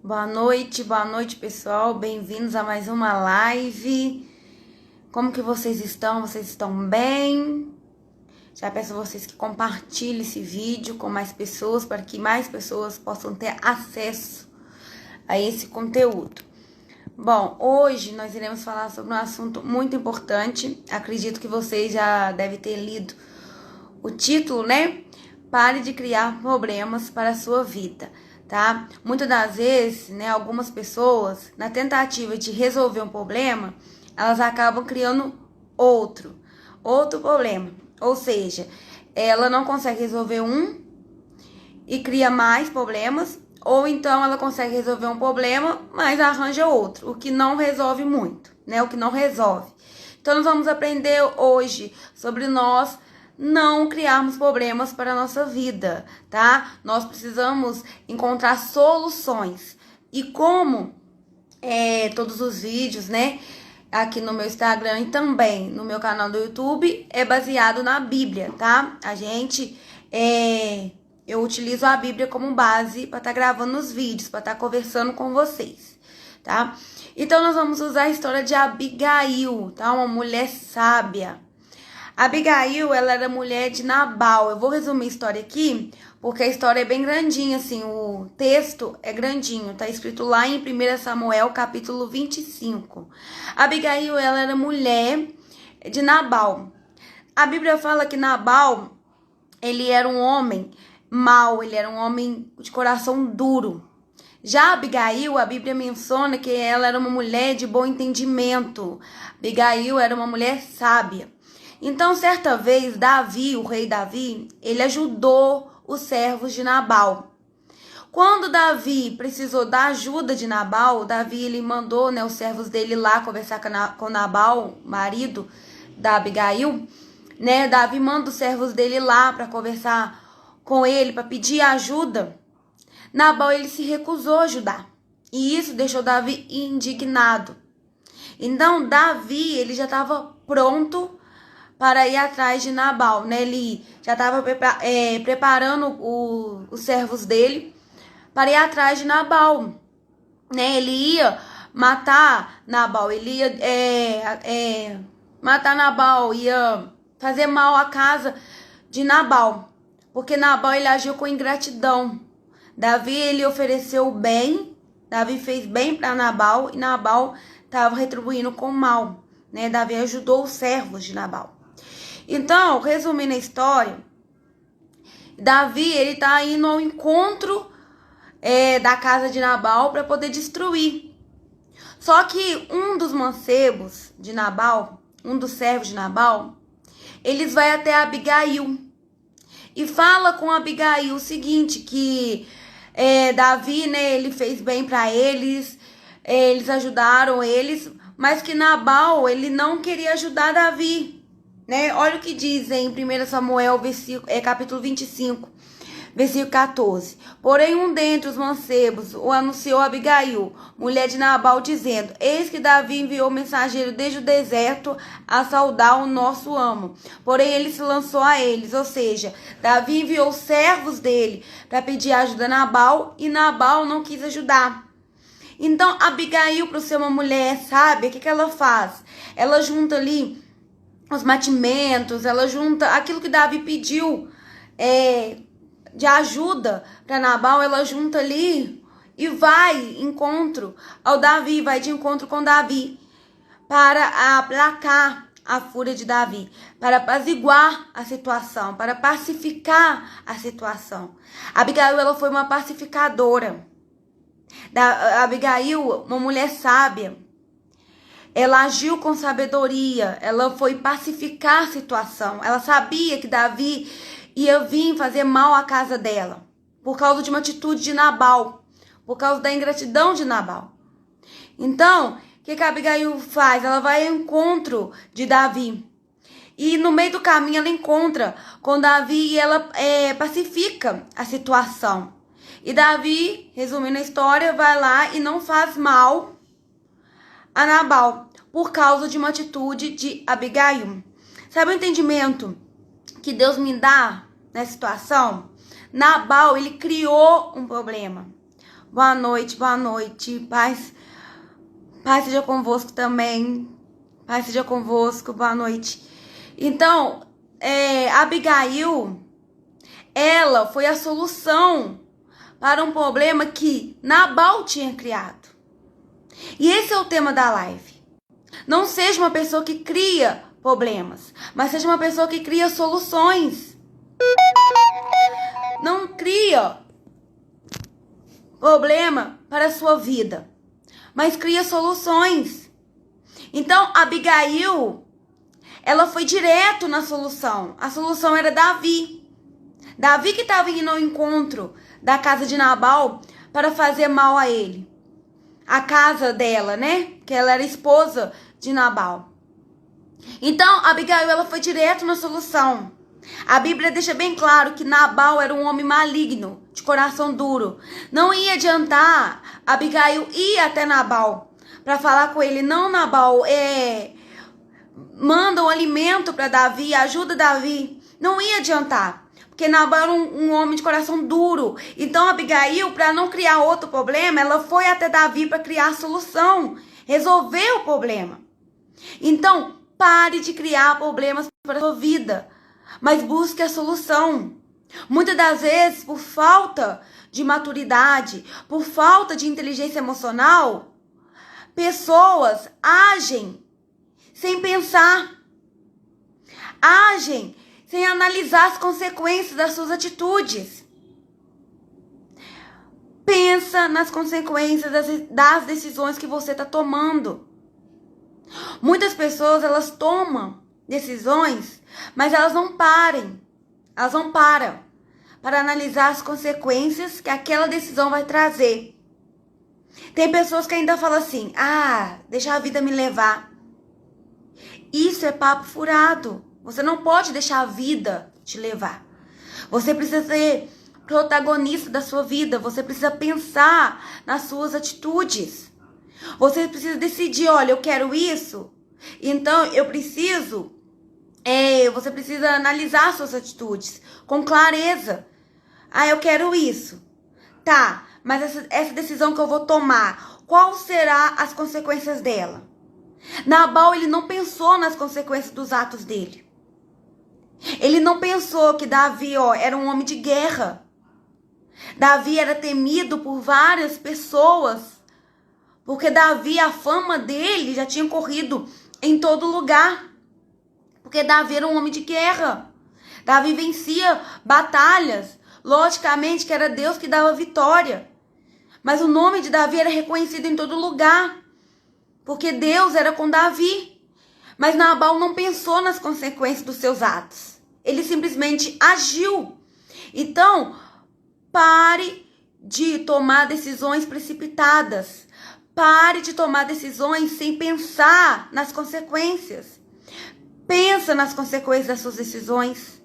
Boa noite, pessoal. Bem-vindos a mais uma live. Como que vocês estão? Vocês estão bem? Já peço a vocês que compartilhem esse vídeo com mais pessoas, para que mais pessoas possam ter acesso a esse conteúdo. Bom, hoje nós iremos falar sobre um assunto muito importante. Acredito que vocês já devem ter lido o título, né? Pare de criar problemas para a sua vida, tá? Muitas das vezes, né, algumas pessoas, na tentativa de resolver um problema, elas acabam criando outro problema. Ou seja, ela não consegue resolver um e cria mais problemas, ou então ela consegue resolver um problema, mas arranja outro, o que não resolve muito, né? O que não resolve. Então, nós vamos aprender hoje sobre nós não criarmos problemas para a nossa vida, tá? Nós precisamos encontrar soluções. E como todos os vídeos, né, aqui no meu Instagram e também no meu canal do YouTube, é baseado na Bíblia, tá? Eu utilizo a Bíblia como base para estar gravando os vídeos, para estar conversando com vocês, tá? Então, nós vamos usar a história de Abigail, tá? Uma mulher sábia. Abigail, ela era mulher de Nabal. Eu vou resumir a história aqui, porque a história é bem grandinha, assim, o texto é grandinho, tá escrito lá em 1 Samuel, capítulo 25. Abigail, ela era mulher de Nabal. A Bíblia fala que Nabal, ele era um homem mau, ele era um homem de coração duro. Já Abigail, a Bíblia menciona que ela era uma mulher de bom entendimento. Abigail era uma mulher sábia. Então, certa vez, Davi, o rei Davi, ele ajudou os servos de Nabal. Quando Davi precisou da ajuda de Nabal, Davi ele mandou, né, os servos dele lá conversar com Nabal, marido da Abigail, né? Davi manda os servos dele lá para conversar com ele, para pedir ajuda. Nabal ele se recusou a ajudar. E isso deixou Davi indignado. Então, Davi ele já estava pronto para ir atrás de Nabal, né? Ele já estava preparando os servos dele para ir atrás de Nabal, né? Ele ia matar Nabal, ele ia matar Nabal, ia fazer mal à casa de Nabal, porque Nabal ele agiu com ingratidão. Davi ele ofereceu o bem, Davi fez bem para Nabal e Nabal estava retribuindo com mal, né? Davi ajudou os servos de Nabal. Então, resumindo a história, Davi, ele tá indo ao encontro da casa de Nabal para poder destruir. Só que um dos mancebos de Nabal, um dos servos de Nabal, eles vai até Abigail e fala com Abigail o seguinte, que Davi, né, ele fez bem para eles, eles ajudaram eles, mas que Nabal, ele não queria ajudar Davi. Né? Olha o que diz em 1 Samuel, capítulo 25, versículo 14. Porém, um dentre os mancebos o anunciou a Abigail, mulher de Nabal, dizendo: Eis que Davi enviou mensageiro desde o deserto a saudar o nosso amo. Porém, ele se lançou a eles, ou seja, Davi enviou servos dele para pedir ajuda a Nabal e Nabal não quis ajudar. Então, Abigail, por ser uma mulher sábia, o que ela faz? Ela junta ali os mantimentos, ela junta aquilo que Davi pediu de ajuda para Nabal, ela junta ali e vai encontro ao Davi, vai de encontro com Davi para aplacar a fúria de Davi, para apaziguar a situação, para pacificar a situação. Abigail, ela foi uma pacificadora. Abigail, uma mulher sábia. Ela agiu com sabedoria, ela foi pacificar a situação. Ela sabia que Davi ia vir fazer mal à casa dela, por causa de uma atitude de Nabal, por causa da ingratidão de Nabal. Então, o que a Abigail faz? Ela vai ao encontro de Davi. E no meio do caminho ela encontra com Davi e ela pacifica a situação. E Davi, resumindo a história, vai lá e não faz mal a Nabal, por causa de uma atitude de Abigail. Sabe o entendimento que Deus me dá nessa situação? Nabal, ele criou um problema. Boa noite, boa noite. Paz seja convosco também. Paz seja convosco, boa noite. Então, Abigail, ela foi a solução para um problema que Nabal tinha criado. E esse é o tema da live. Não seja uma pessoa que cria problemas, mas seja uma pessoa que cria soluções. Não cria problema para a sua vida, mas cria soluções. Então, Abigail, ela foi direto na solução. A solução era Davi. Davi que estava indo ao encontro da casa de Nabal para fazer mal a ele. A casa dela, né? Que ela era esposa de Nabal. Então, Abigail, ela foi direto na solução. A Bíblia deixa bem claro que Nabal era um homem maligno, de coração duro. Não ia adiantar Abigail ir até Nabal para falar com ele. Não, Nabal, manda um alimento para Davi, ajuda Davi. Não ia adiantar, porque Nabal era um homem de coração duro. Então, Abigail, para não criar outro problema, ela foi até Davi para criar a solução, resolver o problema. Então, pare de criar problemas para a sua vida, mas busque a solução. Muitas das vezes, por falta de maturidade, por falta de inteligência emocional, pessoas agem sem pensar, agem sem analisar as consequências das suas atitudes. Pensa nas consequências das decisões que você está tomando. Muitas pessoas, elas tomam decisões, mas elas não param para analisar as consequências que aquela decisão vai trazer. Tem pessoas que ainda falam assim, deixa a vida me levar. Isso é papo furado. Você não pode deixar a vida te levar. Você precisa ser protagonista da sua vida. Você precisa pensar nas suas atitudes. Você precisa decidir, olha, eu quero isso. Então, eu preciso... você precisa analisar suas atitudes com clareza. Eu quero isso. Tá, mas essa decisão que eu vou tomar, qual será as consequências dela? Nabal, ele não pensou nas consequências dos atos dele. Ele não pensou que Davi, era um homem de guerra. Davi era temido por várias pessoas, porque Davi, a fama dele já tinha corrido em todo lugar. Porque Davi era um homem de guerra. Davi vencia batalhas. Logicamente que era Deus que dava vitória. Mas o nome de Davi era reconhecido em todo lugar, porque Deus era com Davi. Mas Nabal não pensou nas consequências dos seus atos. Ele simplesmente agiu. Então, pare de tomar decisões precipitadas. Pare de tomar decisões sem pensar nas consequências. Pensa nas consequências das suas decisões.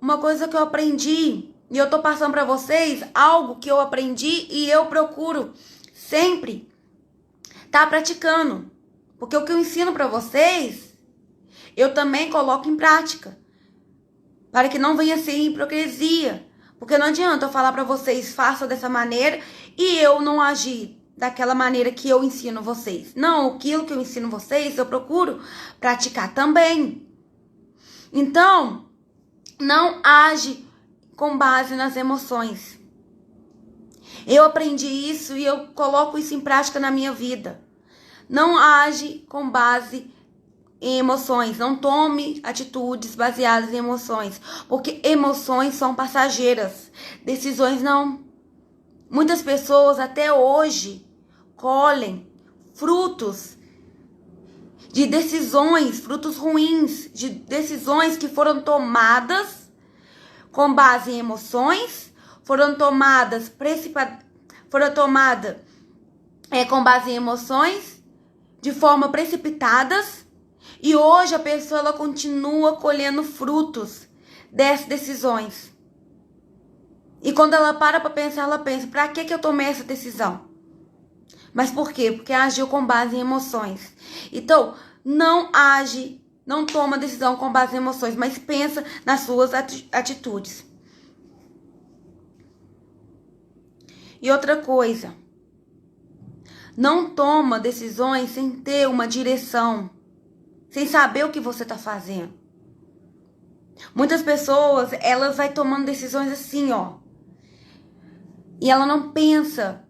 Uma coisa que eu aprendi, e eu tô passando para vocês algo que eu aprendi e eu procuro sempre tá praticando. Porque o que eu ensino para vocês, eu também coloco em prática. Para que não venha ser hipocrisia. Porque não adianta eu falar para vocês, façam dessa maneira e eu não agir daquela maneira que eu ensino vocês. Não, aquilo que eu ensino vocês, eu procuro praticar também. Então, não age com base nas emoções. Eu aprendi isso e eu coloco isso em prática na minha vida. Não age com base em emoções. Não tome atitudes baseadas em emoções. Porque emoções são passageiras. Decisões não. Muitas pessoas até hoje colhem frutos de decisões, frutos ruins, de decisões que foram tomadas com base em emoções, foram tomadas com base em emoções, de forma precipitadas, e hoje a pessoa ela continua colhendo frutos dessas decisões. E quando ela para pensar, ela pensa, pra que eu tomei essa decisão? Mas por quê? Porque agiu com base em emoções. Então, não toma decisão com base em emoções, mas pensa nas suas atitudes. E outra coisa, não toma decisões sem ter uma direção, sem saber o que você está fazendo. Muitas pessoas, elas vai tomando decisões assim, ó. E ela não pensa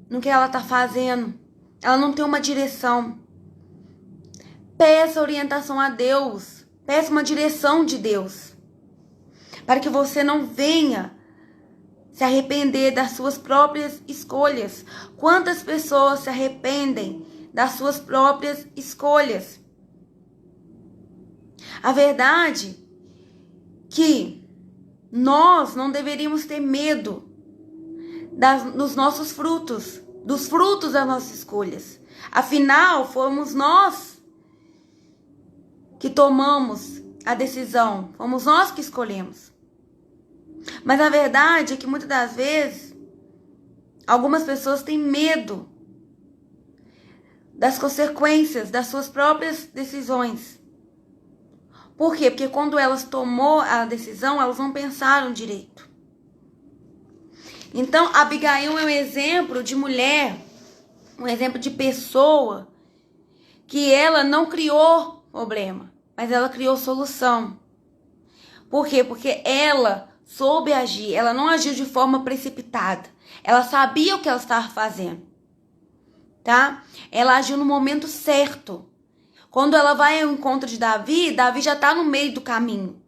no que ela está fazendo. Ela não tem uma direção. Peça orientação a Deus. Peça uma direção de Deus. Para que você não venha se arrepender das suas próprias escolhas. Quantas pessoas se arrependem das suas próprias escolhas? A verdade é que nós não deveríamos ter medo dos nossos frutos, dos frutos das nossas escolhas. Afinal, fomos nós que tomamos a decisão, fomos nós que escolhemos. Mas a verdade é que muitas das vezes, algumas pessoas têm medo das consequências das suas próprias decisões. Por quê? Porque quando elas tomou a decisão, elas não pensaram direito. Então, Abigail é um exemplo de mulher, um exemplo de pessoa que ela não criou problema, mas ela criou solução. Por quê? Porque ela soube agir, ela não agiu de forma precipitada. Ela sabia o que ela estava fazendo, tá? Ela agiu no momento certo. Quando ela vai ao encontro de Davi, Davi já está no meio do caminho,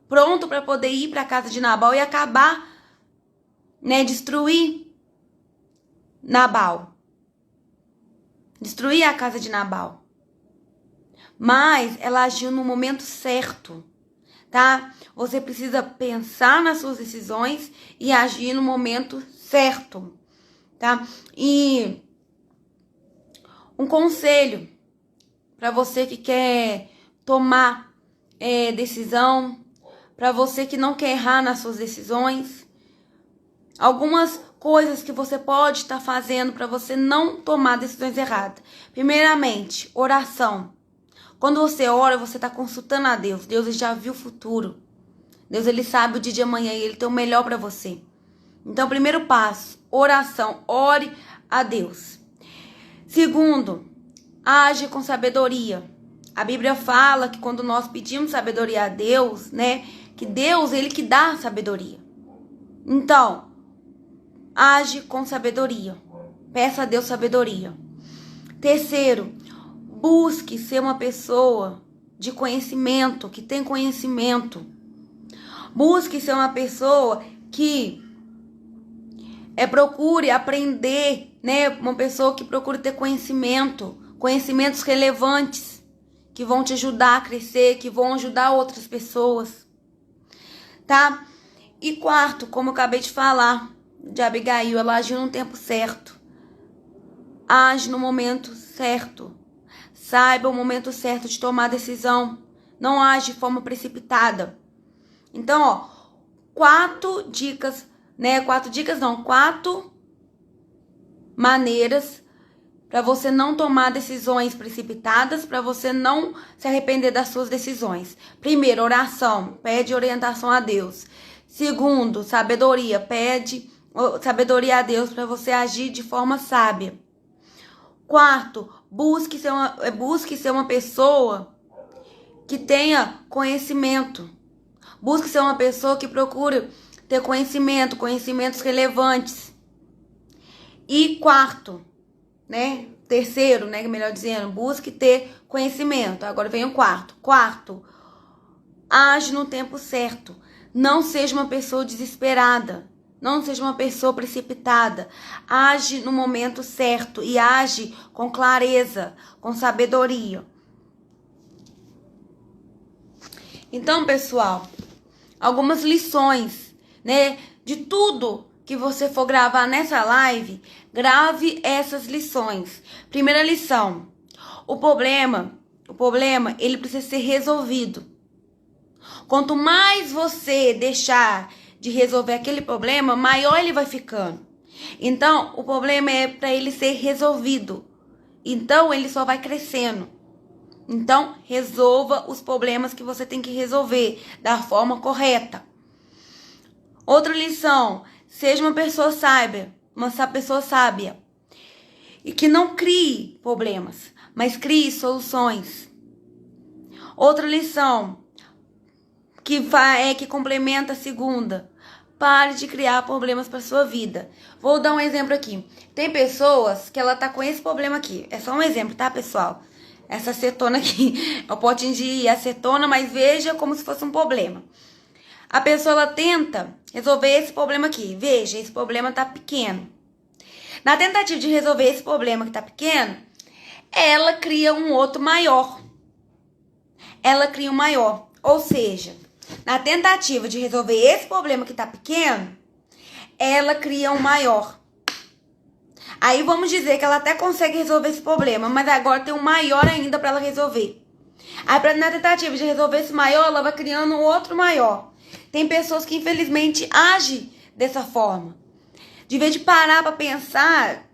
pronto para poder ir para a casa de Nabal e acabar, destruir Nabal. Destruir a casa de Nabal. Mas ela agiu no momento certo, tá? Você precisa pensar nas suas decisões e agir no momento certo, tá? E um conselho para você que quer tomar decisão, para você que não quer errar nas suas decisões, algumas coisas que você pode estar fazendo para você não tomar decisões erradas. Primeiramente, oração. Quando você ora, você está consultando a Deus. Deus já viu o futuro. Deus, ele sabe o dia de amanhã e ele tem o melhor para você. Então, primeiro passo, oração. Ore a Deus. Segundo, age com sabedoria. A Bíblia fala que quando nós pedimos sabedoria a Deus, que Deus, ele que dá sabedoria. Então, age com sabedoria. Peça a Deus sabedoria. Terceiro, busque ser uma pessoa de conhecimento, que tem conhecimento. Busque ser uma pessoa que procure aprender, uma pessoa que procure ter conhecimento, conhecimentos relevantes, que vão te ajudar a crescer, que vão ajudar outras pessoas, tá? E quarto, como eu acabei de falar, de Abigail, ela agiu no tempo certo. Age no momento certo. Saiba o momento certo de tomar a decisão. Não age de forma precipitada. Então, 4 maneiras para você não tomar decisões precipitadas, para você não se arrepender das suas decisões. Primeiro, oração. Pede orientação a Deus. Segundo, sabedoria. Pede sabedoria a Deus para você agir de forma sábia. Quarto, busque ser uma pessoa que tenha conhecimento. Busque ser uma pessoa que procure ter conhecimentos relevantes. E terceiro, melhor dizendo, busque ter conhecimento. Agora vem o quarto. Quarto, age no tempo certo. Não seja uma pessoa desesperada. Não seja uma pessoa precipitada. Age no momento certo e age com clareza, com sabedoria. Então, pessoal, algumas lições, de tudo que você for gravar nessa live, grave essas lições. Primeira lição: o problema, ele precisa ser resolvido. Quanto mais você deixar de resolver aquele problema, maior ele vai ficando. Então, o problema é para ele ser resolvido. Então, ele só vai crescendo. Então, resolva os problemas que você tem que resolver da forma correta. Outra lição: seja uma pessoa sábia. uma pessoa sábia. E que não crie problemas, mas crie soluções. Outra lição que complementa a segunda. Pare de criar problemas para sua vida. Vou dar um exemplo aqui. Tem pessoas que ela tá com esse problema aqui. É só um exemplo, tá, pessoal? Essa acetona aqui é o potinho de acetona, mas veja como se fosse um problema. A pessoa ela tenta resolver esse problema aqui. Veja, esse problema tá pequeno. Na tentativa de resolver esse problema que tá pequeno, ela cria um outro maior. Ela cria um maior. Ou seja, na tentativa de resolver esse problema que tá pequeno, ela cria um maior. Aí vamos dizer que ela até consegue resolver esse problema, mas agora tem um maior ainda para ela resolver. Aí na tentativa de resolver esse maior, ela vai criando um outro maior. Tem pessoas que infelizmente agem dessa forma. De vez de parar para pensar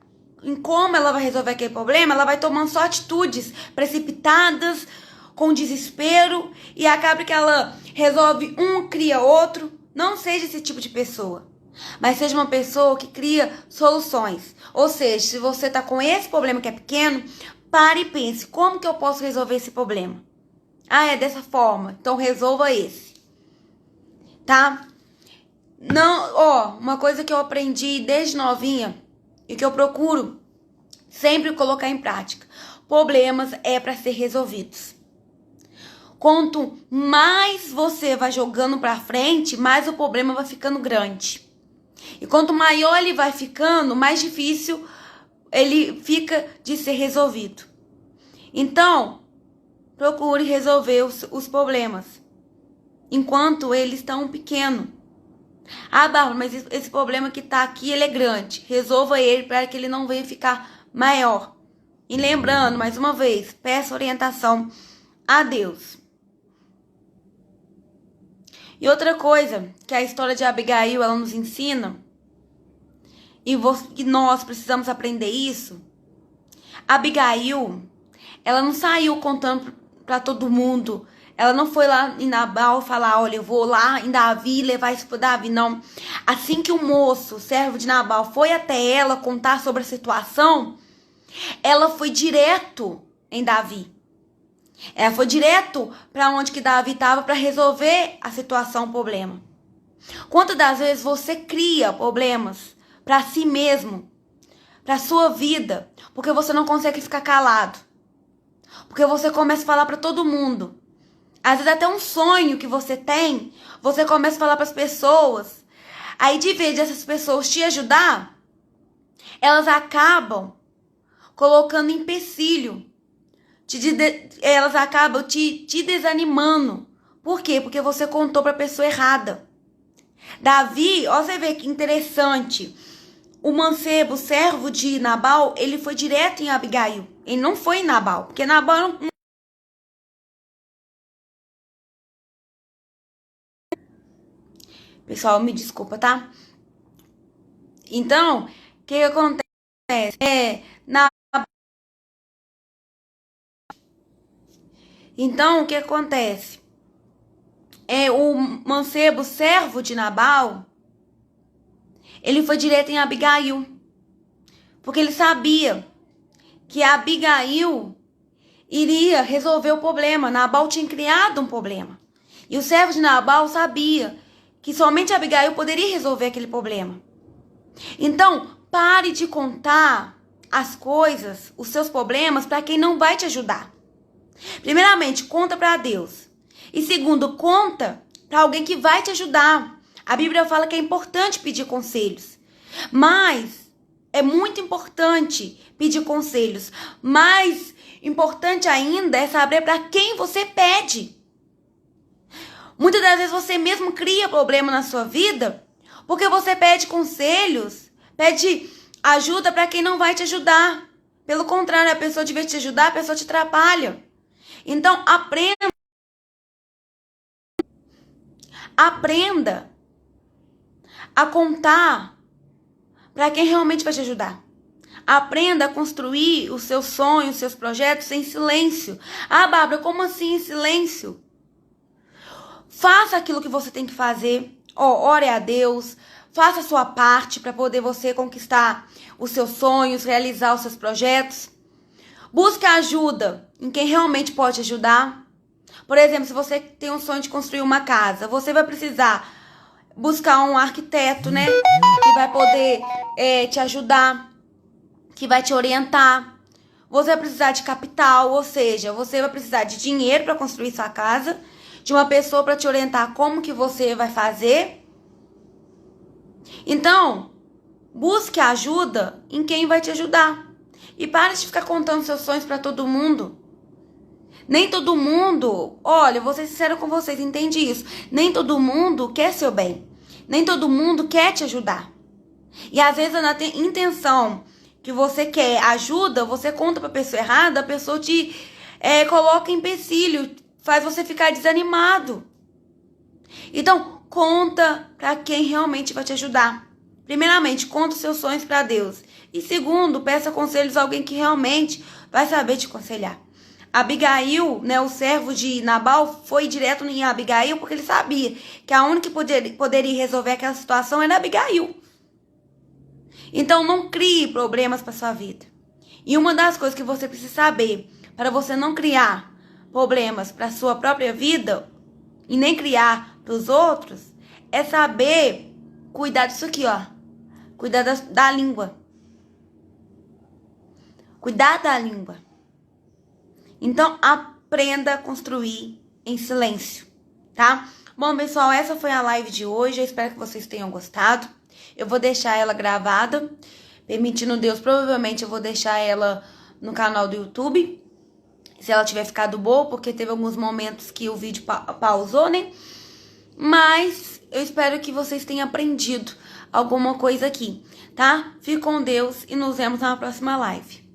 em como ela vai resolver aquele problema, ela vai tomando só atitudes precipitadas, com desespero, e acaba que ela resolve um, cria outro. Não seja esse tipo de pessoa, mas seja uma pessoa que cria soluções. Ou seja, se você tá com esse problema que é pequeno, pare e pense, como que eu posso resolver esse problema? Ah, é dessa forma, então resolva esse. Tá? Não, uma coisa que eu aprendi desde novinha e que eu procuro sempre colocar em prática. Problemas é para ser resolvidos. Quanto mais você vai jogando para frente, mais o problema vai ficando grande. E quanto maior ele vai ficando, mais difícil ele fica de ser resolvido. Então, procure resolver os problemas enquanto eles estão pequenos. Ah, Bárbara, mas esse problema que tá aqui, ele é grande. Resolva ele para que ele não venha ficar maior. E lembrando, mais uma vez, peça orientação a Deus. E outra coisa que a história de Abigail ela nos ensina, e nós precisamos aprender isso. Abigail, ela não saiu contando para todo mundo. Ela não foi lá em Nabal falar, olha, eu vou lá em Davi levar isso para Davi, não. Assim que o moço, o servo de Nabal, foi até ela contar sobre a situação, ela foi direto em Davi. Ela foi direto para onde que Davi estava para resolver a situação, o problema. Quantas das vezes você cria problemas para si mesmo, para sua vida, porque você não consegue ficar calado? Porque você começa a falar para todo mundo. Às vezes até um sonho que você tem, você começa a falar para as pessoas. Aí de vez dessas pessoas te ajudar, elas acabam colocando empecilho. Elas acabam te desanimando. Por quê? Porque você contou para a pessoa errada. Davi, ó, você vê que interessante. O mancebo, o servo de Nabal, ele foi direto em Abigail. Ele não foi em Nabal, porque Nabal não... Pessoal, me desculpa, tá? Então, o que acontece? Então, o que acontece? O mancebo, servo de Nabal, ele foi direto em Abigail. Porque ele sabia que Abigail iria resolver o problema. Nabal tinha criado um problema. E o servo de Nabal sabia que somente Abigail poderia resolver aquele problema. Então, pare de contar as coisas, os seus problemas, para quem não vai te ajudar. Primeiramente, conta para Deus. E segundo, conta para alguém que vai te ajudar. A Bíblia fala que é importante pedir conselhos. Mas é muito importante pedir conselhos. Mais importante ainda é saber para quem você pede. Muitas das vezes você mesmo cria problema na sua vida porque você pede conselhos, pede ajuda para quem não vai te ajudar. Pelo contrário, a pessoa de vez te ajudar, a pessoa te atrapalha. Então, aprenda a contar para quem realmente vai te ajudar. Aprenda a construir os seus sonhos, os seus projetos em silêncio. Ah, Bárbara, como assim em silêncio? Faça aquilo que você tem que fazer. Ore a Deus. Faça a sua parte para poder você conquistar os seus sonhos, realizar os seus projetos. Busque ajuda em quem realmente pode ajudar. Por exemplo, se você tem um sonho de construir uma casa, você vai precisar buscar um arquiteto, né? Que vai poder te ajudar, que vai te orientar. Você vai precisar de capital, ou seja, você vai precisar de dinheiro para construir sua casa, de uma pessoa para te orientar como que você vai fazer. Então, busque ajuda em quem vai te ajudar. E pare de ficar contando seus sonhos para todo mundo. Nem todo mundo, olha, vou ser sincera com vocês, entende isso? Nem todo mundo quer seu bem. Nem todo mundo quer te ajudar. E às vezes na intenção que você quer ajuda, você conta pra pessoa errada, a pessoa te coloca em empecilho, faz você ficar desanimado. Então, conta pra quem realmente vai te ajudar. Primeiramente, conta os seus sonhos pra Deus. E segundo, peça conselhos a alguém que realmente vai saber te aconselhar. Abigail, né, o servo de Nabal, foi direto em Abigail porque ele sabia que a única que poderia resolver aquela situação era Abigail. Então não crie problemas para sua vida. E uma das coisas que você precisa saber para você não criar problemas para sua própria vida e nem criar para os outros é saber cuidar disso aqui, ó. Cuidar da língua. Cuidar da língua. Então, aprenda a construir em silêncio, tá? Bom, pessoal, essa foi a live de hoje. Eu espero que vocês tenham gostado. Eu vou deixar ela gravada. Permitindo Deus, provavelmente eu vou deixar ela no canal do YouTube. Se ela tiver ficado boa, porque teve alguns momentos que o vídeo pausou, né? Mas eu espero que vocês tenham aprendido alguma coisa aqui, tá? Fique com Deus e nos vemos na próxima live.